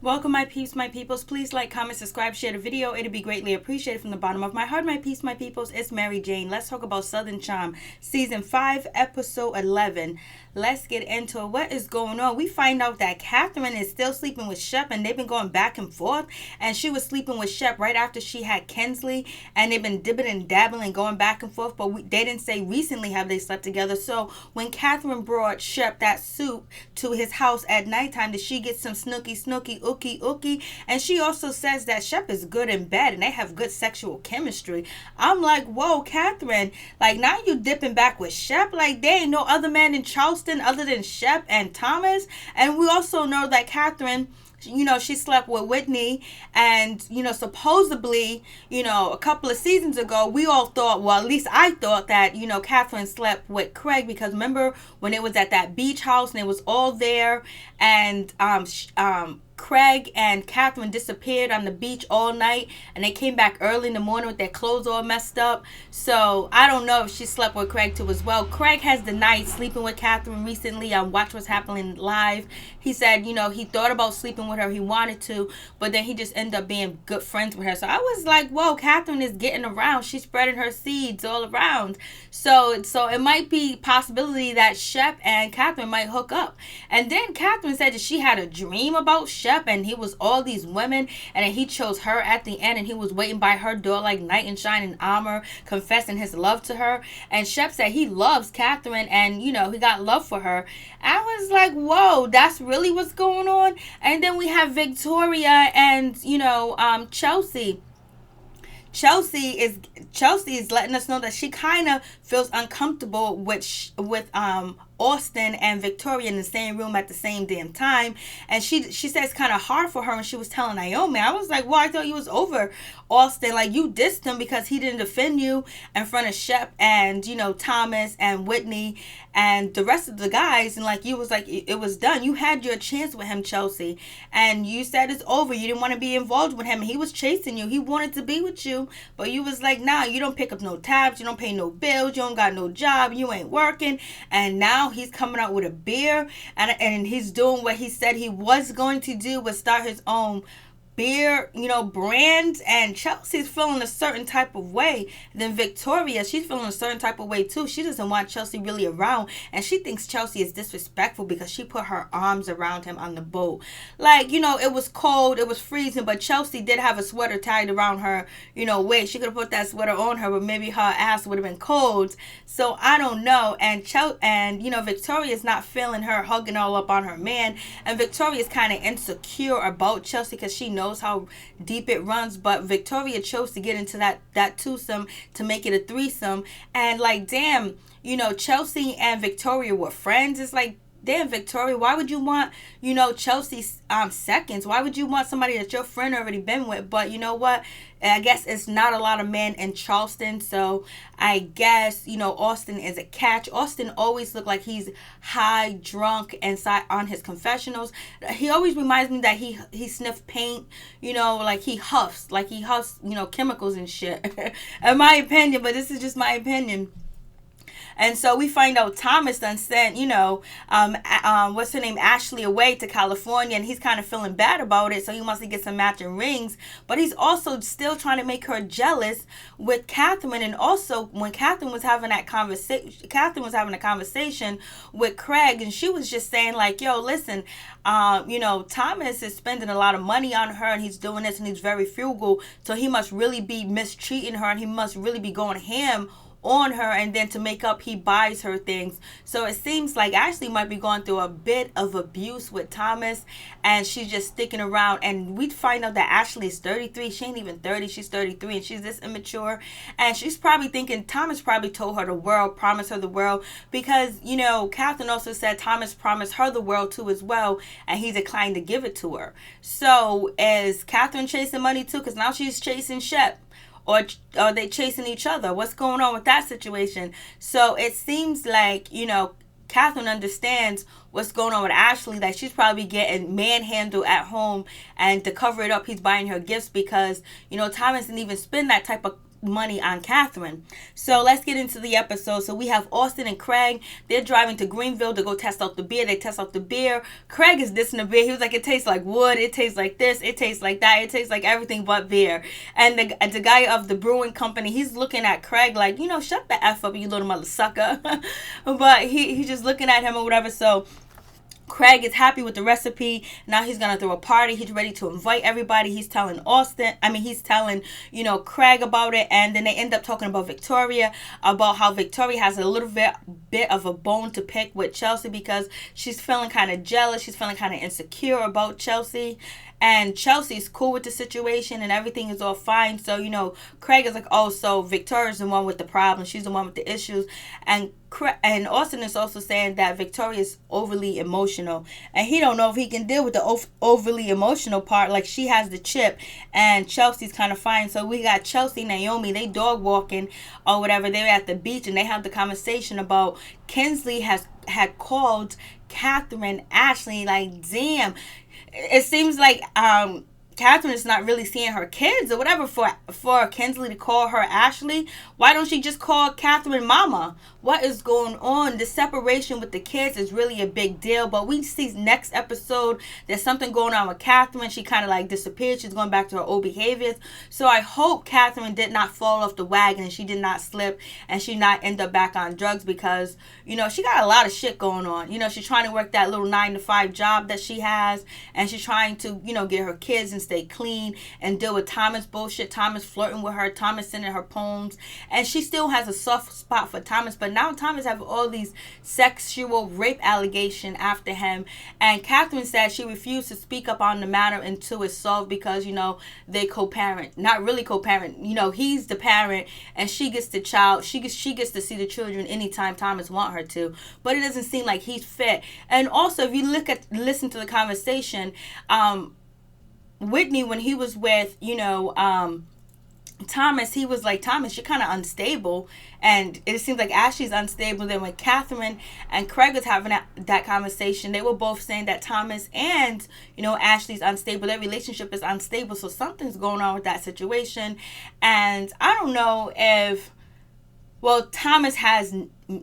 Welcome, my peeps, my peoples. Please like, comment, subscribe, share the video. It'd be greatly appreciated from the bottom of my heart, my peeps, my peoples. It's Mary Jane. Let's talk about Southern Charm, Season 5, Episode 11. Let's get into it. What is going on? We find out that Kathryn is still sleeping with Shep, and they've been going back and forth. And she was sleeping with Shep right after she had Kensley, and they've been dibbing and dabbling, going back and forth. But they didn't say recently have they slept together. So when Kathryn brought Shep that soup to his house at nighttime, did she get some snooky, ookie. And she also says that Shep is good in bed and they have good sexual chemistry. I'm like, whoa, Kathryn, like now you dipping back with Shep. Like there ain't no other man in Charleston other than Shep and Thomas. And we also know that Kathryn, she slept with Whitney, and supposedly, a couple of seasons ago, we all thought, well, at least I thought that Kathryn slept with Craig, because remember when it was at that beach house and it was all there, and Craig and Kathryn disappeared on the beach all night, and they came back early in the morning with their clothes all messed up. So I don't know if she slept with Craig too as well. Craig has denied sleeping with Kathryn recently on Watch What's Happening Live. He said, he thought about sleeping with her, he wanted to, but then he just ended up being good friends with her. So I was like, whoa, Kathryn is getting around. She's spreading her seeds all around. So it might be possibility that Shep and Kathryn might hook up. And then Kathryn said that she had a dream about Shep, and he was all these women, and then he chose her at the end, and he was waiting by her door like knight in shining armor, confessing his love to her. And Shep said he loves Kathryn, and he got love for her. I was like, whoa, that's really what's going on. And then we have Victoria and Chelsea. Chelsea is letting us know that she kind of feels uncomfortable with Austen and Victoria in the same room at the same damn time. And she said it's kind of hard for her when she was telling Naomi. I was like, well, I thought you was over Austen. Like, you dissed him because he didn't defend you in front of Shep and, Thomas and Whitney and the rest of the guys. And, like, you was like, it was done. You had your chance with him, Chelsea. And you said it's over. You didn't want to be involved with him. He was chasing you. He wanted to be with you. But you was like, nah, you don't pick up no tabs. You don't pay no bills. You don't got no job. You ain't working. And now he's coming out with a beer, and he's doing what he said he was going to do, was start his own beer, brand. And Chelsea's feeling a certain type of way. Then Victoria, she's feeling a certain type of way too. She doesn't want Chelsea really around, and she thinks Chelsea is disrespectful because she put her arms around him on the boat. Like, it was cold, it was freezing, but Chelsea did have a sweater tied around her, waist. She could have put that sweater on her, but maybe her ass would have been cold. So I don't know. And Victoria's not feeling her hugging all up on her man, and Victoria's kind of insecure about Chelsea because she knows how deep it runs. But Victoria chose to get into that twosome to make it a threesome. And like, damn, Chelsea and Victoria were friends. It's like, damn, Victoria, why would you want, Chelsea's seconds? Why would you want somebody that your friend already been with? But you know what? I guess it's not a lot of men in Charleston, so I guess, Austen is a catch. Austen always look like he's high, drunk, inside on his confessionals. He always reminds me that he sniffed paint, like he huffs, chemicals and shit. In my opinion, but this is just my opinion. And so we find out Thomas done sent, what's her name, Ashley, away to California, and he's kind of feeling bad about it, so he wants to get some matching rings. But he's also still trying to make her jealous with Kathryn. And also, when Kathryn was having a conversation with Craig, and she was just saying like, yo, listen, Thomas is spending a lot of money on her, and he's doing this, and he's very frugal, so he must really be mistreating her, and he must really be going ham on her, and then to make up, he buys her things. So it seems like Ashley might be going through a bit of abuse with Thomas, and she's just sticking around. And we find out that Ashley is 33. She ain't even 30, she's 33, and she's this immature. And she's probably thinking Thomas probably told her the world, promised her the world, because Kathryn also said Thomas promised her the world too as well, and he declined to give it to her. So is Kathryn chasing money too? Because now she's chasing Shep. Or are they chasing each other? What's going on with that situation? So it seems like, Kathryn understands what's going on with Ashley, that she's probably getting manhandled at home, and to cover it up, he's buying her gifts because, Thomas didn't even spend that type of money on Kathryn. So let's get into the episode. So we have Austen and Craig. They're driving to Greenville to go test out the beer. They test out the beer. Craig is dissing the beer. He was like, it tastes like wood. It tastes like this. It tastes like that. It tastes like everything but beer. And the guy of the brewing company, he's looking at Craig like, shut the F up, you little mother sucker. But he's just looking at him or whatever. So Craig is happy with the recipe. Now he's going to throw a party. He's ready to invite everybody. He's telling Craig about it. And then they end up talking about Victoria, about how Victoria has a little bit of a bone to pick with Chelsea because she's feeling kind of jealous. She's feeling kind of insecure about Chelsea. And Chelsea's cool with the situation and everything is all fine. So, Craig is like, oh, so Victoria's the one with the problem. She's the one with the issues. And Austen is also saying that Victoria is overly emotional. And he don't know if he can deal with the overly emotional part. Like, she has the chip and Chelsea's kind of fine. So we got Chelsea and Naomi. They dog walking or whatever. They were at the beach and they had the conversation about Kinsley had called Kathryn Ashley. Like, damn. It seems like Kathryn is not really seeing her kids or whatever for Kinsley to call her Ashley. Why don't she just call Kathryn Mama? What is going on? The separation with the kids is really a big deal. But we see next episode, there's something going on with Kathryn. She kind of like disappeared. She's going back to her old behaviors. So I hope Kathryn did not fall off the wagon and she did not slip and she not end up back on drugs because, she got a lot of shit going on. She's trying to work that little 9-to-5 job that she has and she's trying to, get her kids and stay clean and deal with Thomas bullshit. Thomas flirting with her. Thomas sending her poems. And she still has a soft spot for Thomas, but now Thomas have all these sexual rape allegation after him, and Kathryn said she refused to speak up on the matter until it's solved because they co-parent, not really co-parent. He's the parent and she gets the child. She gets to see the children anytime Thomas want her to, but it doesn't seem like he's fit. And also, if you listen to the conversation, Whitney, when he was with Thomas, he was like, Thomas, you're kind of unstable. And it seems like Ashley's unstable. Then when Kathryn and Craig was having that conversation, they were both saying that Thomas and, Ashley's unstable. Their relationship is unstable. So something's going on with that situation. And I don't know if, Thomas has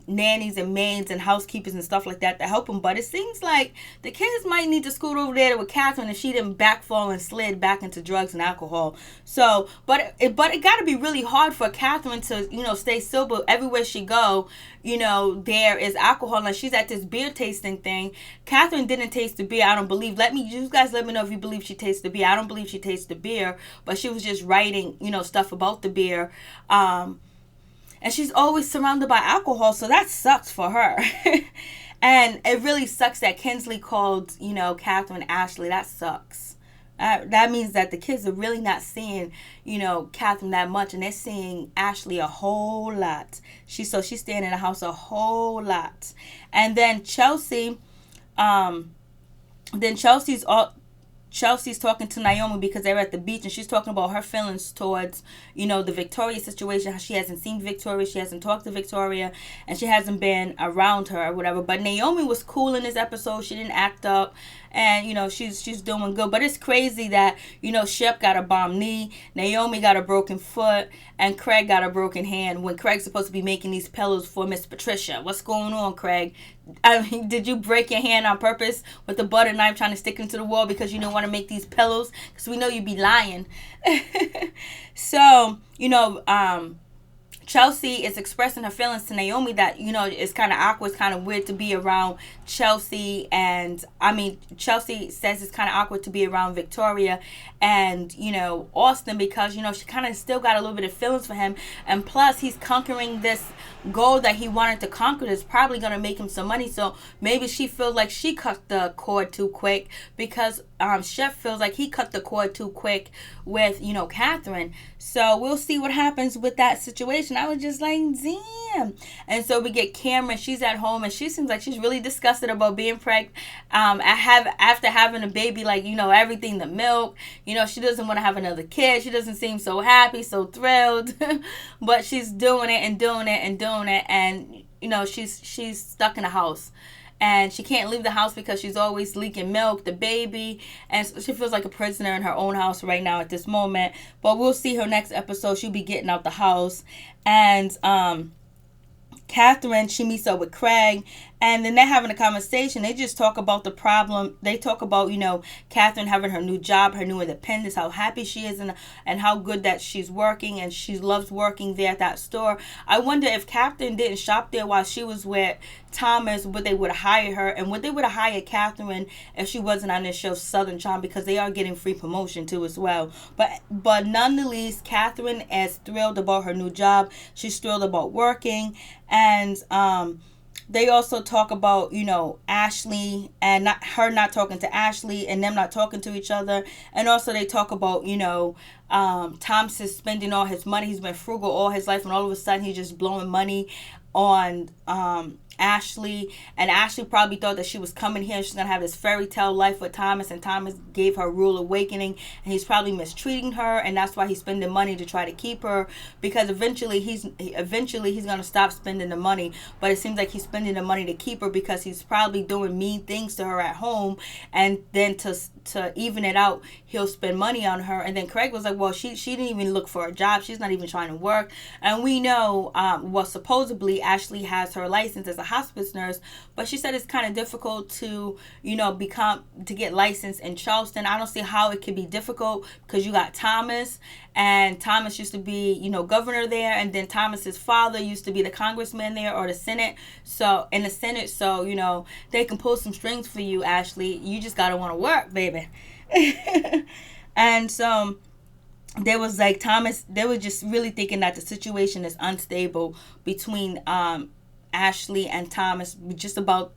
nannies and maids and housekeepers and stuff like that to help him, but it seems like the kids might need to scoot over there with Kathryn if she didn't backfall and slid back into drugs and alcohol. So, but it got to be really hard for Kathryn to, stay sober everywhere she go. There is alcohol and she's at this beer tasting thing. Kathryn didn't taste the beer. I don't believe. You guys let me know if you believe she tastes the beer. I don't believe she tastes the beer, but she was just writing, stuff about the beer. And she's always surrounded by alcohol, so that sucks for her. And it really sucks that Kinsley called, Kathryn Ashley. That sucks. That means that the kids are really not seeing, Kathryn that much, and they're seeing Ashley a whole lot. She's staying in the house a whole lot. And then Chelsea's talking to Naomi because they were at the beach and she's talking about her feelings towards, the Victoria situation. How she hasn't seen Victoria, she hasn't talked to Victoria, and she hasn't been around her or whatever. But Naomi was cool in this episode. She didn't act up. And, she's doing good. But it's crazy that, Shep got a bomb knee, Naomi got a broken foot, and Craig got a broken hand when Craig's supposed to be making these pillows for Miss Patricia. What's going on, Craig? Did you break your hand on purpose with the butter knife trying to stick into the wall because you don't want to make these pillows? Because we know you be lying. So, Chelsea is expressing her feelings to Naomi that, it's kind of awkward, it's kind of weird to be around Chelsea. And, Chelsea says it's kind of awkward to be around Victoria and, Austen because, she kind of still got a little bit of feelings for him. And plus, he's conquering this goal that he wanted to conquer that's probably going to make him some money. So maybe she feels like she cut the cord too quick because Shep feels like he cut the cord too quick with, Kathryn. So we'll see what happens with that situation. I was just like, damn. And so we get Cameran. She's at home and she seems like she's really disgusted about being pregnant. After having a baby, like, everything, the milk, she doesn't want to have another kid. She doesn't seem so happy, so thrilled. But she's doing it and doing it and doing it. And, she's stuck in the house. and she can't leave the house because she's always leaking milk, the baby, and so she feels like a prisoner in her own house right now at this moment. But we'll see her next episode. She'll be getting out the house, and Kathryn, she meets up with Craig, and then they're having a conversation. They just talk about the problem. They talk about, Kathryn having her new job, her new independence, how happy she is, and how good that she's working, and she loves working there at that store. I wonder if Kathryn didn't shop there while she was with Thomas, would they would have hired her, and would they would have hired Kathryn if she wasn't on this show Southern Charm, because they are getting free promotion too as well. But nonetheless, Kathryn is thrilled about her new job. She's thrilled about working, and they also talk about, Ashley and her not talking to Ashley and them not talking to each other. And also they talk about, Thomas is spending all his money. He's been frugal all his life, and all of a sudden he's just blowing money on Ashley. And Ashley probably thought that she was coming here and she's gonna have this fairy tale life with Thomas, and Thomas gave her rude awakening, and he's probably mistreating her, and that's why he's spending money to try to keep her, because eventually he's gonna stop spending the money. But it seems like he's spending the money to keep her, because he's probably doing mean things to her at home, and then to even it out, he'll spend money on her. And then Craig was like, well, she didn't even look for a job, she's not even trying to work. And we know supposedly Ashley has her license as a hospice nurse, but she said it's kind of difficult to get licensed in Charleston. I don't see how it could be difficult, because you got Thomas, and Thomas used to be governor there, and then Thomas's father used to be the congressman there, or the Senate. So they can pull some strings for you, Ashley. You just gotta want to work, baby. And so there was like Thomas, they were just really thinking that the situation is unstable between Ashley and Thomas, just about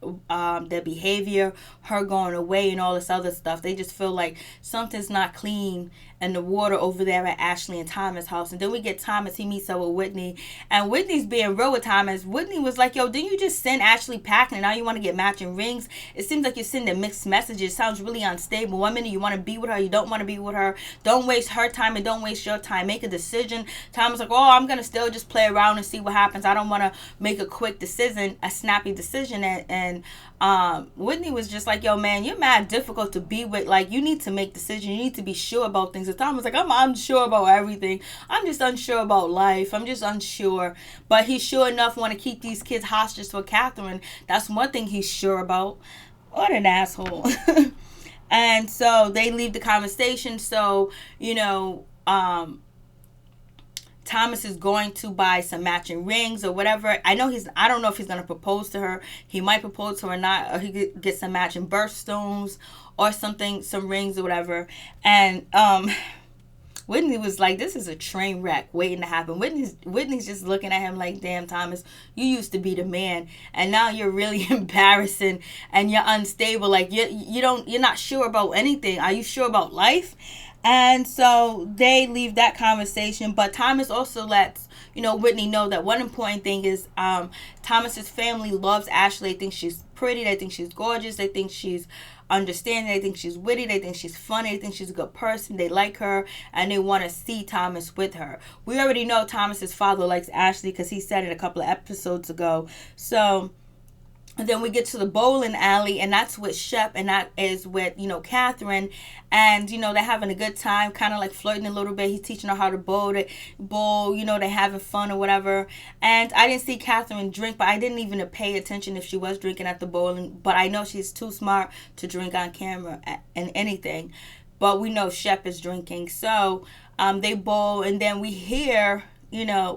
their behavior, her going away, and all this other stuff. They just feel like something's not clean in the water over there at Ashley and Thomas' house. And then we get Thomas, he meets up with Whitney, and Whitney's being real with Thomas. Whitney was like, yo, didn't you just send Ashley packing and now you want to get matching rings? It seems like you're sending mixed messages. It sounds really unstable. 1 minute you want to be with her, you don't want to be with her. Don't waste her time and don't waste your time. Make a decision. Thomas like, oh, I'm gonna still just play around and see what happens. I don't want to make a quick decision, a snappy decision. And Whitney was just like, yo, man, you're mad difficult to be with. Like, you need to make decisions. You need to be sure about things. And Tom was like, I'm unsure about everything. I'm just unsure about life. I'm just unsure. But he's sure enough want to keep these kids hostage for Kathryn. That's one thing he's sure about. What an asshole. And so they leave the conversation. So, Thomas is going to buy some matching rings or whatever. I don't know if he's going to propose to her. He might propose to her or not, or he could get some matching birthstones or something, some rings or whatever. And Whitney was like, this is a train wreck waiting to happen. Whitney's just looking at him like, damn, Thomas, you used to be the man, and now you're really embarrassing and you're unstable. Like, you're not sure about anything. Are you sure about life? And so they leave that conversation, but Thomas also lets Whitney know that one important thing is Thomas's family loves Ashley. They think she's pretty, they think she's gorgeous, they think she's understanding, they think she's witty, they think she's funny, they think she's a good person, they like her, and they want to see Thomas with her. We already know Thomas's father likes Ashley because he said it a couple of episodes ago. So and then we get to the bowling alley, and that's with Shep, and that is with, Kathryn. And, they're having a good time, kind of like flirting a little bit. He's teaching her how to bowl, they're having fun or whatever. And I didn't see Kathryn drink, but I didn't even pay attention if she was drinking at the bowling. But I know she's too smart to drink on camera and anything. But we know Shep is drinking. So they bowl, and then we hear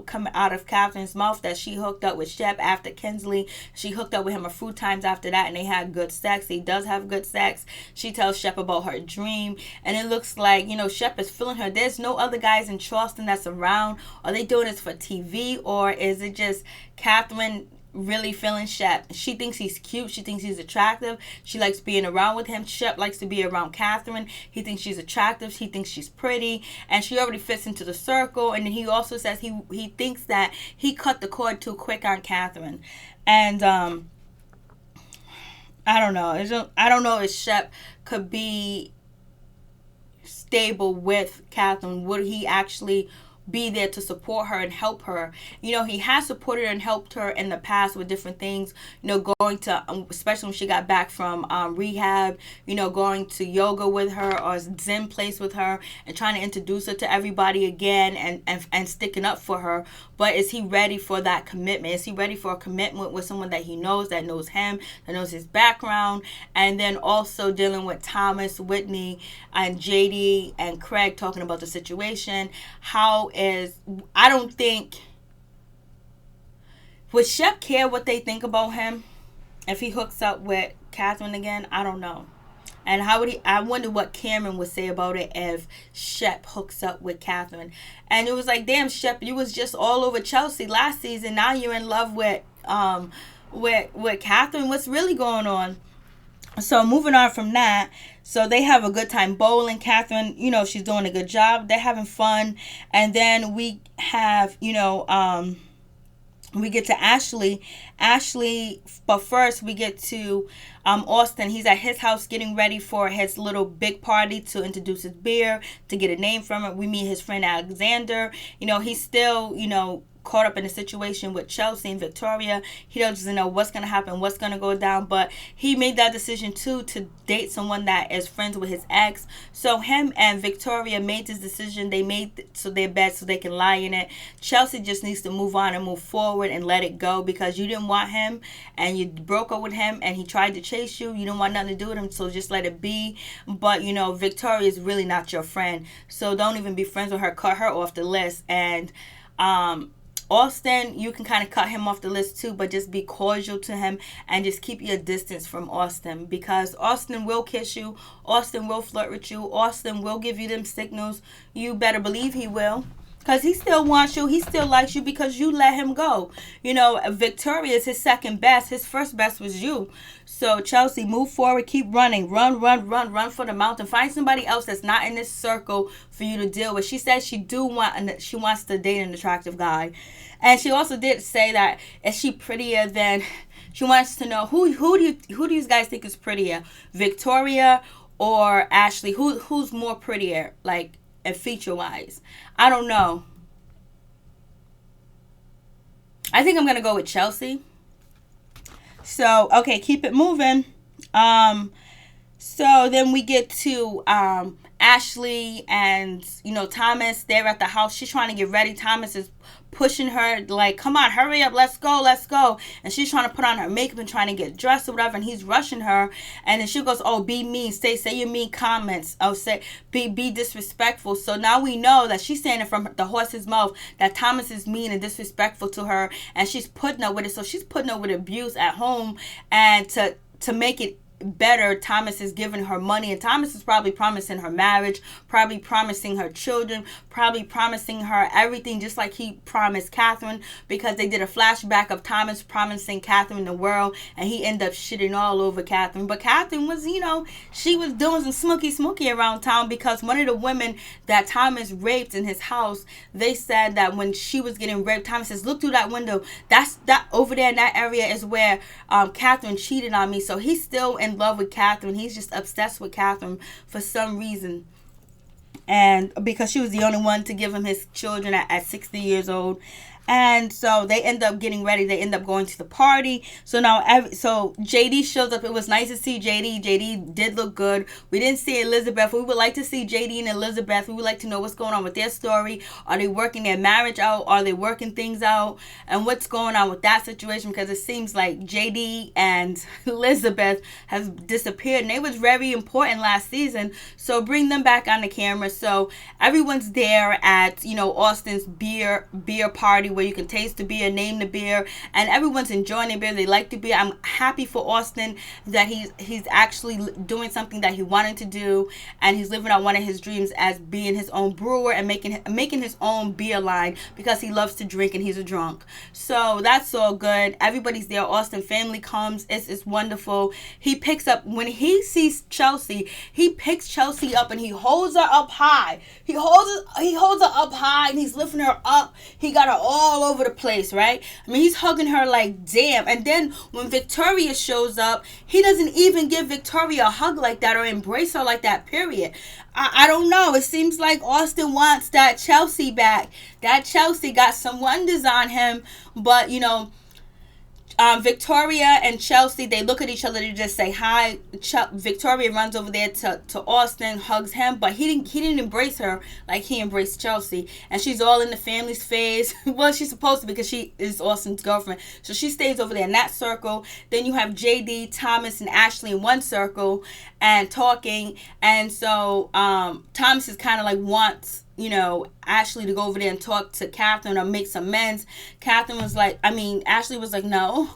coming out of Kathryn's mouth that she hooked up with Shep after Kinsley. She hooked up with him a few times after that, and they had good sex. He does have good sex. She tells Shep about her dream, and it looks like, Shep is feeling her. There's no other guys in Charleston that's around. Are they doing this for TV, or is it just Kathryn really feeling Shep? She thinks he's cute. She thinks he's attractive. She likes being around with him. Shep likes to be around Kathryn. He thinks she's attractive. He thinks she's pretty, and she already fits into the circle. And then he also says he thinks that he cut the cord too quick on Kathryn. And I don't know. I don't know if Shep could be stable with Kathryn. Would he actually be there to support her and help her. You know, he has supported her and helped her in the past with different things, you know, going to, especially when she got back from rehab, you know, going to yoga with her or Zen place with her and trying to introduce her to everybody again and sticking up for her. But is he ready for that commitment? Is he ready for a commitment with someone that he knows, that knows him, that knows his background? And then also dealing with Thomas, Whitney, and JD and Craig talking about the situation. I don't think, would Shep care what they think about him if he hooks up with Kathryn again? I don't know. And I wonder what Cameran would say about it if Shep hooks up with Kathryn. And it was like, damn, Shep, you was just all over Chelsea last season. Now you're in love with Kathryn. What's really going on? So moving on from that, so they have a good time bowling. Kathryn, you know, she's doing a good job. They're having fun. And then we have, you know, we get to Ashley, but first we get to Austen. He's at his house getting ready for his little big party to introduce his beer, to get a name from it. We meet his friend Alexander. You know, he's still, you know, caught up in a situation with Chelsea and Victoria. He doesn't know what's going to happen, what's going to go down, but he made that decision too to date someone that is friends with his ex. So him and Victoria made this decision. They made their bed so they can lie in it. Chelsea just needs to move on and move forward and let it go, because you didn't want him and you broke up with him and he tried to chase you. You don't want nothing to do with him, so just let it be. But you know, Victoria is really not your friend, so don't even be friends with her. Cut her off the list. And Austen, you can kind of cut him off the list too, but just be cordial to him and just keep your distance from Austen, because Austen will kiss you, Austen will flirt with you, Austen will give you them signals. You better believe he will, because he still wants you, he still likes you, because you let him go. You know, Victoria is his second best. His first best was you. So Chelsea, move forward, keep running, run for the mountain. Find somebody else that's not in this circle for you to deal with. She says she wants to date an attractive guy, and she also did say that is she prettier than, she wants to know who do you guys think is prettier, Victoria or Ashley? Who's more prettier, like feature wise? I don't know. I think I'm gonna go with Chelsea. So, okay, keep it moving. So then we get to Ashley and, you know, Thomas. They're at the house. She's trying to get ready. Thomas is pushing her, like, come on, hurry up, let's go. And she's trying to put on her makeup and trying to get dressed or whatever, and he's rushing her. And then she goes, oh, be mean, say your mean comments, oh, say be disrespectful. So now we know that she's saying it from the horse's mouth, that Thomas is mean and disrespectful to her, and she's putting up with it. So she's putting up with abuse at home, and to make it better, Thomas is giving her money, and Thomas is probably promising her marriage, probably promising her children, probably promising her everything, just like he promised Kathryn, because they did a flashback of Thomas promising Kathryn the world, and he ended up shitting all over Kathryn. But Kathryn was, you know, she was doing some smoky around town, because one of the women that Thomas raped in his house, they said that when she was getting raped, Thomas says, look through that window, that over there in that area is where Kathryn cheated on me. So he's still in love with Kathryn. He's just obsessed with Kathryn for some reason, and because she was the only one to give him his children at 60 years old. And so they end up getting ready. They end up going to the party. So now, so JD shows up. It was nice to see JD. JD did look good. We didn't see Elizabeth. We would like to see JD and Elizabeth. We would like to know what's going on with their story. Are they working their marriage out? Are they working things out? And what's going on with that situation? Because it seems like JD and Elizabeth have disappeared. And they was very important last season. So bring them back on the camera. So everyone's there at, you know, Austen's beer party, where you can taste the beer, name the beer, and everyone's enjoying the beer. They like the beer. I'm happy for Austen that he's actually doing something that he wanted to do, and he's living out one of his dreams as being his own brewer and making his own beer line, because he loves to drink and he's a drunk. So that's all good. Everybody's there. Austen family comes. It's wonderful. He picks up, when he sees Chelsea, he picks Chelsea up and he holds her up high. He holds her up high and he's lifting her up. He got her all all over the place, right? I mean, he's hugging her like, damn. And then when Victoria shows up, he doesn't even give Victoria a hug like that or embrace her like that, period. I don't know. It seems like Austen wants that Chelsea back. That Chelsea got some wonders on him, but, you know, Victoria and Chelsea, they look at each other to just say hi. Victoria runs over there to Austen, hugs him, but he didn't embrace her like he embraced Chelsea. And she's all in the family's face. Well, she's supposed to, because she is Austen's girlfriend. So she stays over there in that circle. Then you have JD, Thomas, and Ashley in one circle and talking. And so Thomas is kind of like wants, you know, Ashley to go over there and talk to Kathryn or make some amends. Ashley was like, no,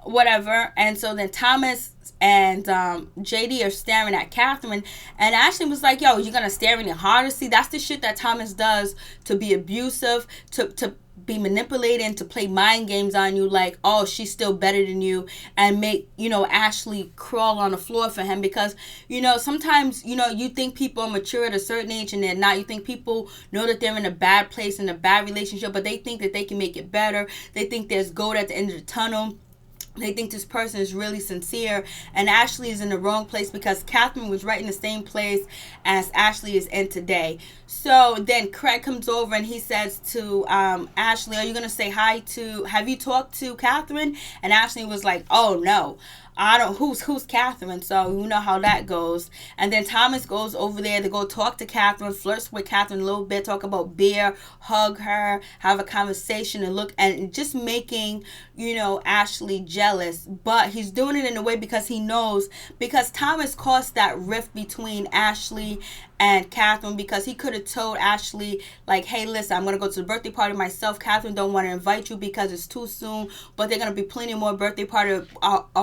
whatever. And so then Thomas and JD are staring at Kathryn, and Ashley was like, yo, you're gonna stare in your heart? See, that's the shit that Thomas does, to be abusive, to be manipulating, to play mind games on you, like, oh, she's still better than you, and make, you know, Ashley crawl on the floor for him. Because, you know, sometimes, you know, you think people are mature at a certain age and they're not. You think people know that they're in a bad place, in a bad relationship, but they think that they can make it better. They think there's gold at the end of the tunnel. They think this person is really sincere, and Ashley is in the wrong place, because Kathryn was right in the same place as Ashley is in today. So then Craig comes over and he says to Ashley, are you going to say hi to, have you talked to Kathryn? And Ashley was like, oh, no. I don't, who's Kathryn? So you know how that goes. And then Thomas goes over there to go talk to Kathryn, flirts with Kathryn a little bit, talk about beer, hug her, have a conversation, and look, and just making, you know, Ashley jealous. But he's doing it in a way because he knows, because Thomas caused that rift between Ashley and Kathryn, because he could have told Ashley, like, hey, listen, I'm going to go to the birthday party myself. Kathryn don't want to invite you because it's too soon, but they're going to be plenty more birthday party.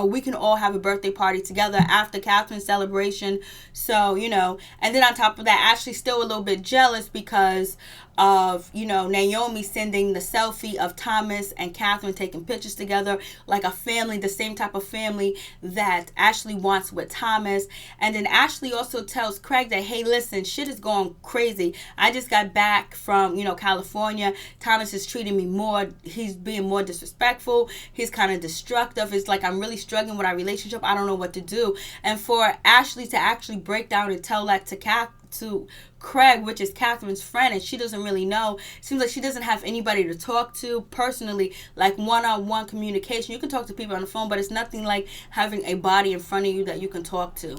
We can all have a birthday party together after Kathryn's celebration. So, you know, and then on top of that, Ashley's still a little bit jealous because of, you know, Naomi sending the selfie of Thomas and Kathryn taking pictures together, like a family, the same type of family that Ashley wants with Thomas. And then Ashley also tells Craig that, hey, listen, shit is going crazy. I just got back from, you know, California. Thomas is treating me more. He's being more disrespectful. He's kind of destructive. It's like, I'm really struggling with our relationship. I don't know what to do. And for Ashley to actually break down and tell that to Craig, which is Kathryn's friend, and she doesn't really know. Seems like she doesn't have anybody to talk to personally, like one-on-one communication. You can talk to people on the phone, but it's nothing like having a body in front of you that you can talk to.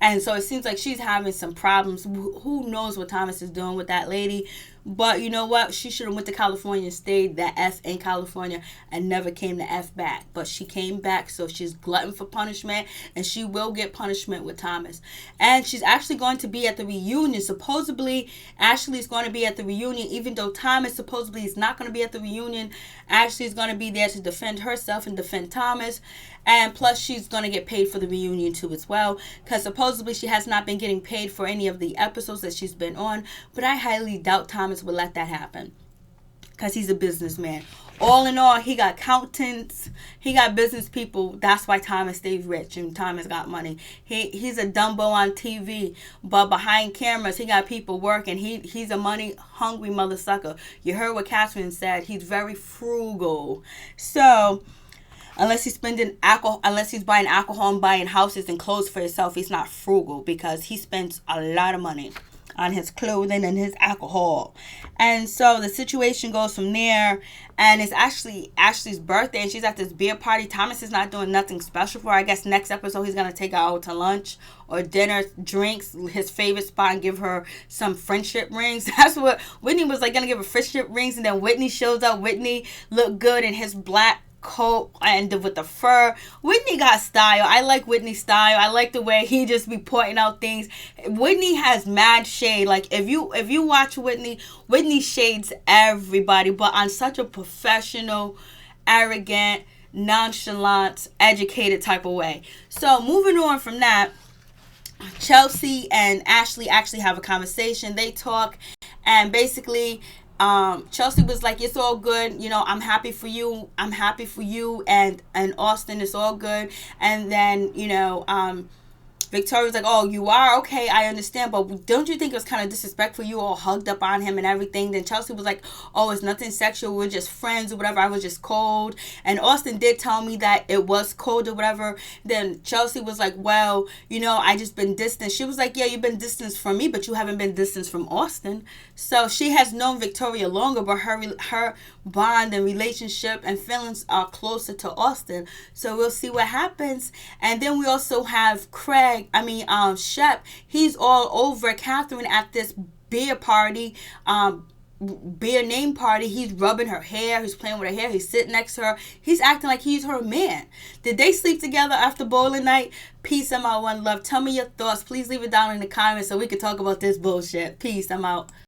And so it seems like she's having some problems. Who knows what Thomas is doing with that lady? But you know what? She should have went to California and stayed the F in California and never came the F back. But she came back, so she's glutton for punishment, and she will get punishment with Thomas. And she's actually going to be at the reunion. Supposedly, Ashley's going to be at the reunion, even though Thomas supposedly is not going to be at the reunion. Ashley's going to be there to defend herself and defend Thomas. And plus, she's going to get paid for the reunion too as well, because supposedly she has not been getting paid for any of the episodes that she's been on. But I highly doubt Thomas will let that happen, because he's a businessman. All in all, he got accountants, he got business people. That's why Thomas stays rich and Thomas got money. He's a Dumbo on TV, but behind cameras, he got people working. He's a money-hungry mother sucker. You heard what Kathryn said. He's very frugal. So unless he's spending alcohol, unless he's buying alcohol and buying houses and clothes for himself, he's not frugal, because he spends a lot of money on his clothing and his alcohol. And so the situation goes from there, and it's actually Ashley's birthday, and she's at this beer party. Thomas is not doing nothing special for her. I guess next episode he's going to take her out to lunch or dinner, drinks, his favorite spot, and give her some friendship rings. That's what Whitney was like, going to give her friendship rings, and then Whitney shows up. Whitney looked good in his black coat and with the fur. Whitney got style. I like Whitney's style. I like the way he just be pointing out things. Whitney has mad shade. Like, if you watch Whitney shades everybody, but on such a professional, arrogant, nonchalant, educated type of way. So moving on from that, Chelsea and Ashley actually have a conversation. They talk, and basically Chelsea was like, it's all good, you know, I'm happy for you, and Austen, is all good. And then, you know, Victoria's like, oh, you are? Okay, I understand. But don't you think it was kind of disrespectful? You all hugged up on him and everything. Then Chelsea was like, oh, it's nothing sexual. We're just friends or whatever. I was just cold. And Austen did tell me that it was cold or whatever. Then Chelsea was like, well, I just been distant. She was like, yeah, you've been distanced from me, but you haven't been distanced from Austen. So she has known Victoria longer, but her bond and relationship and feelings are closer to Austen. So we'll see what happens. And then we also have Shep. He's all over Kathryn at this beer party, beer name party. He's rubbing her hair. He's playing with her hair. He's sitting next to her. He's acting like he's her man. Did they sleep together after bowling night? Peace. I'm out. One love. Tell me your thoughts. Please leave it down in the comments so we can talk about this bullshit. Peace. I'm out.